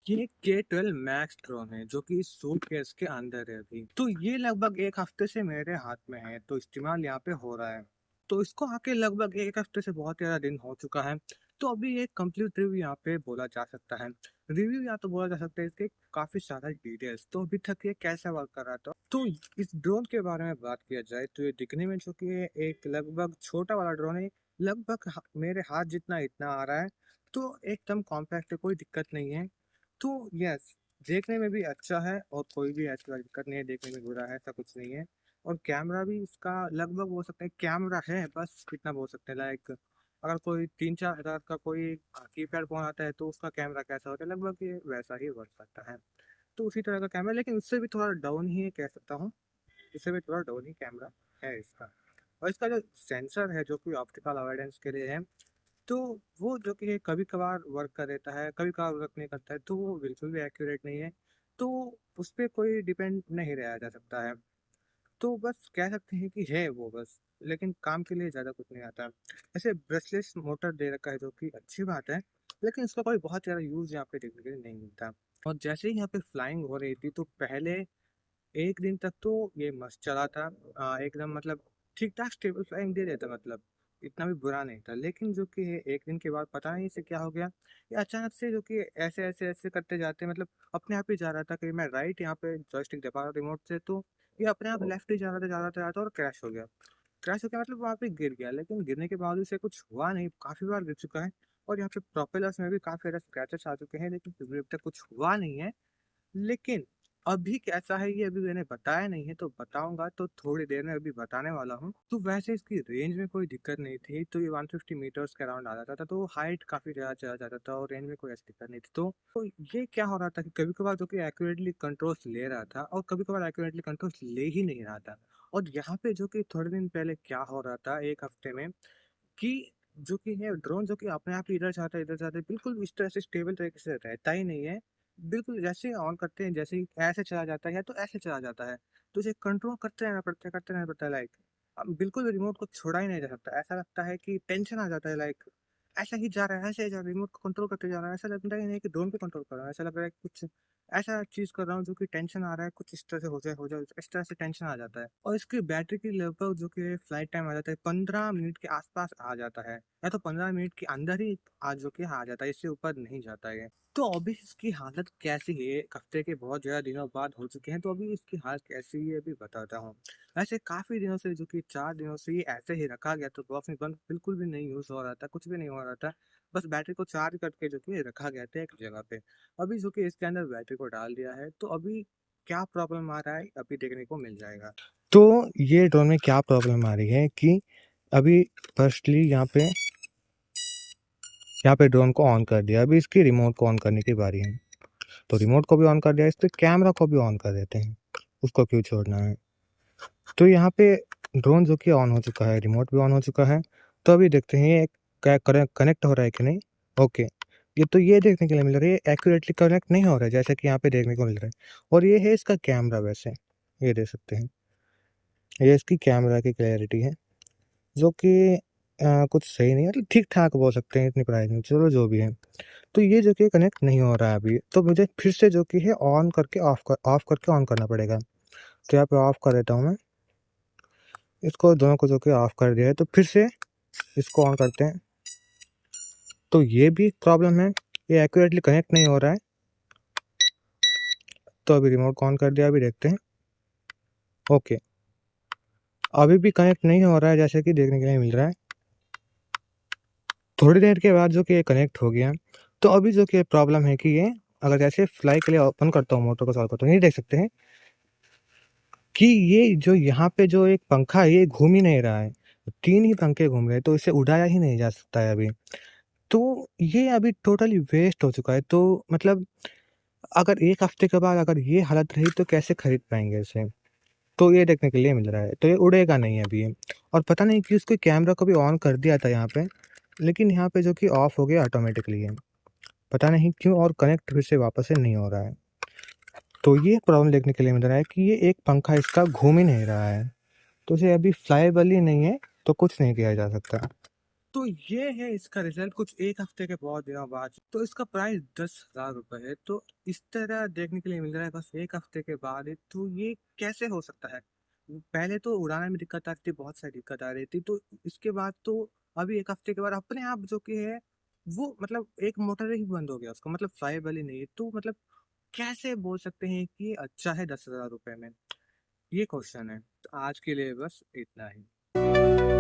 ये K12 max drone है जो कि सूटकेस के अंदर है अभी। तो ये लगभग एक हफ्ते से मेरे हाथ में है, तो इस्तेमाल यहाँ पे हो रहा है। तो इसको आके लगभग एक हफ्ते से बहुत ज़्यादा दिन हो चुका है। तो अभी एक कंप्लीट रिव्यू यहाँ पे बोला जा सकता है। रिव्यू या तो बोला जा सकता है इसके काफ़ी सारा डिटेल्स। तो अभी तक ये कैसे वर्क कर रहा था, तो इस ड्रोन के बारे में बात किया जाए तो ये दिखने में जो कि ये एक लगभग छोटा वाला ड्रोन है। लगभग मेरे हाथ जितना इतना आ रहा है। तो एकदम कॉम्पैक्ट है, कोई दिक्कत नहीं है। तो यस, देखने में भी अच्छा है और कोई भी ऐसी कोई दिक्कत नहीं है, देखने में बुरा है ऐसा कुछ नहीं है। और कैमरा भी इसका लगभग बोल सकते हैं कैमरा है, बस इतना बोल सकते हैं। लाइक अगर कोई 3-4 हज़ार का कोई कीपैड फोन आता है तो उसका कैमरा कैसा होता है, लगभग ये वैसा ही वर्क करता है। तो उसी तरह का कैमरा, लेकिन उससे भी थोड़ा डाउन ही कह सकता हूँ। इससे भी थोड़ा डाउन ही कैमरा है इसका। और इसका जो सेंसर है जो कि ऑप्टिकल अवॉइडेंस के लिए है, तो वो जो कि कभी कभार वर्क कर देता है, कभी कभार वर्क नहीं करता है, तो वो बिल्कुल भी एक्यूरेट नहीं है। तो उस पर कोई डिपेंड नहीं रहा जा सकता है। तो बस कह सकते हैं कि है वो बस, लेकिन काम के लिए ज़्यादा कुछ नहीं आता। ऐसे ब्रशलेस मोटर दे रखा है जो कि अच्छी बात है, लेकिन इसका कोई बहुत ज़्यादा यूज़ यहाँ पे देखने के लिए नहीं मिलता। और जैसे ही यहाँ पे फ्लाइंग हो रही थी तो पहले एक दिन तक तो ये मस्त चला था। एकदम मतलब ठीक ठाक स्टेबल फ्लाइंग दे देता, मतलब इतना भी बुरा नहीं था। लेकिन जो कि एक दिन के बाद पता नहीं इसे क्या हो गया, ये अचानक से जो कि ऐसे ऐसे ऐसे करते जाते, मतलब अपने आप ही जा रहा था कि मैं राइट यहाँ पे जॉयस्टिक दबा रहा रिमोट से, तो ये अपने आप लेफ्ट ही जा रहा था जा रहा था जा रहा था और क्रैश हो गया। क्रैश हो गया मतलब वहाँ पे गिर गया, लेकिन गिरने के बावजूद से कुछ हुआ नहीं, काफी बार गिर चुका है। और यहाँ पे प्रोपेलर्स में भी काफी सारे स्क्रैचेस आ चुके हैं, लेकिन फिर भी अब तक कुछ हुआ नहीं है। लेकिन अभी कैसा है ये अभी मैंने बताया नहीं है, तो बताऊंगा तो थोड़ी देर में अभी बताने वाला हूँ। तो वैसे इसकी रेंज में कोई दिक्कत नहीं थी, तो ये 150 मीटर्स के अराउंड आ जाता था, तो हाइट काफी ज़्यादा चला जाता था और रेंज में कोई ऐसी दिक्कत नहीं थी। तो ये क्या हो रहा था कि कभी कभार जो कि एक्यूरेटली कंट्रोल्स ले रहा था और कभी कभार एक्यूरेटली कंट्रोल्स ले ही नहीं रहा था। और यहाँ पे जो कि थोड़े दिन पहले क्या हो रहा था एक हफ्ते में, कि जो कि है ड्रोन जो कि अपने आप ही इधर जाता है, बिल्कुल इस तरह से स्टेबल तरीके से रहता ही नहीं है। बिल्कुल जैसे ही ऑन करते हैं, जैसे ही ऐसे चला जाता है या तो ऐसे चला जाता है, तो उसे कंट्रोल करते रहना पड़ता है। लाइक अब बिल्कुल रिमोट को छोड़ा ही नहीं जा सकता, ऐसा लगता है कि टेंशन आ जाता है। लाइक ऐसा ही जा रहा है, ऐसे ही जा रहा है, रिमोट को कंट्रोल करते जा रहा है, ऐसा लगता ही नहीं कि ड्रोन पे कंट्रोल कर रहा है। ऐसा लग रहा है कि कुछ ऐसा चीज कर रहा हूँ जो कि टेंशन आ रहा है, कुछ इस तरह से हो जाए इस तरह से टेंशन आ जाता है। और इसकी बैटरी की लगभग जो कि फ्लाइट टाइम आ जाता है 15 मिनट के आसपास आ जाता है, या तो 15 मिनट के अंदर ही आज जो कि आ जाता है, इससे ऊपर नहीं जाता है। तो अभी इसकी हालत कैसी है, एक हफ्ते के बहुत ज्यादा दिनों बाद हो चुके हैं, तो अभी इसकी हालत कैसी है अभी बताता हूँ। वैसे काफी दिनों से जो कि 4 दिनों से ये ऐसे ही रखा गया, तो बॉक्स में बंद बिल्कुल भी नहीं यूज हो रहा था, कुछ भी नहीं हो रहा था। बस बैटरी को चार्ज करके जो कि रखा गया था एक जगह पे। अभी जो कि इसके अंदर बैटरी को डाल दिया है, तो अभी क्या प्रॉब्लम आ रहा है अभी देखने को मिल जाएगा। तो ये ड्रोन में क्या प्रॉब्लम आ रही है कि अभी फर्स्टली यहाँ पे ड्रोन को ऑन कर दिया, अभी इसकी रिमोट को ऑन करने की बारी है। तो रिमोट को भी ऑन कर दिया, इसके कैमरा को भी ऑन कर देते हैं, उसको क्यों छोड़ना है। तो यहाँ पे ड्रोन जो कि ऑन हो चुका है, रिमोट भी ऑन हो चुका है। तो अभी देखते हैं ये क्या कनेक्ट हो रहा है कि नहीं। ओके, ये तो ये देखने के लिए मिल रहा है एक्यूरेटली कनेक्ट नहीं हो रहा है, जैसे कि यहाँ पे देखने को मिल रहा है। और ये है इसका कैमरा, वैसे ये देख सकते हैं, ये इसकी कैमरा की क्लैरिटी है जो कि कुछ सही नहीं है, मतलब ठीक ठाक बोल सकते हैं इतनी प्राइस में, चलो जो भी है। तो ये जो कि कनेक्ट नहीं हो रहा है अभी, तो मुझे फिर से जो कि है ऑन करके ऑफ करके ऑन करना पड़ेगा। तो यहाँ पे ऑफ कर देता हूँ मैं इसको, दोनों को जो कि ऑफ कर दिया है। तो फिर से इसको ऑन करते हैं, तो ये भी प्रॉब्लम है, ये एक्यूरेटली कनेक्ट नहीं हो रहा है। तो अभी रिमोट को ऑन कर दिया, अभी देखते हैं। ओके, अभी भी कनेक्ट नहीं हो रहा है जैसे कि देखने के लिए मिल रहा है। थोड़ी देर के बाद जो कि ये कनेक्ट हो गया। तो अभी जो कि प्रॉब्लम है कि ये अगर जैसे फ्लाई के लिए ओपन करता हूँ, मोटर को चालू करता हूँ, ये देख सकते हैं कि ये जो यहाँ पे जो एक पंखा है ये घूम ही नहीं रहा है, 3 ही पंखे घूम रहे हैं, तो इसे उड़ाया ही नहीं जा सकता है अभी। तो ये अभी टोटली वेस्ट हो चुका है। तो मतलब अगर एक हफ्ते के बाद अगर ये हालत रही तो कैसे खरीद पाएंगे इसे। तो ये देखने के लिए मिल रहा है, तो ये उड़ेगा नहीं अभी ये। और पता नहीं कि उसके कैमरा को भी ऑन कर दिया था यहाँ पे, लेकिन यहाँ पे जो कि ऑफ हो गया ऑटोमेटिकली है, पता नहीं क्यों, और कनेक्ट फिर से वापस से नहीं हो रहा है। तो ये प्रॉब्लम देखने के लिए मिल रहा है कि ये एक पंखा इसका घूम ही नहीं रहा है, तो इसे अभी फ्लाईएबल ही नहीं है, तो कुछ नहीं किया जा सकता। तो ये है इसका रिजल्ट कुछ एक हफ्ते के बहुत दिनों बाद। तो इसका प्राइस 10,000 रुपये है। तो इस तरह देखने के लिए मिल रहा है बस एक हफ्ते के बाद है। तो ये कैसे हो सकता है? पहले तो उड़ाने में दिक्कत आ रही थी, बहुत सारी दिक्कत आ रही थी, तो इसके बाद तो अभी एक हफ्ते के बाद अपने आप जो कि है वो मतलब एक मोटर ही बंद हो गया उसका, मतलब फ्लाईबल ही नहीं है। तो मतलब कैसे बोल सकते हैं कि ये अच्छा है 10,000 रुपये में? ये क्वेश्चन है। तो आज के लिए बस इतना ही।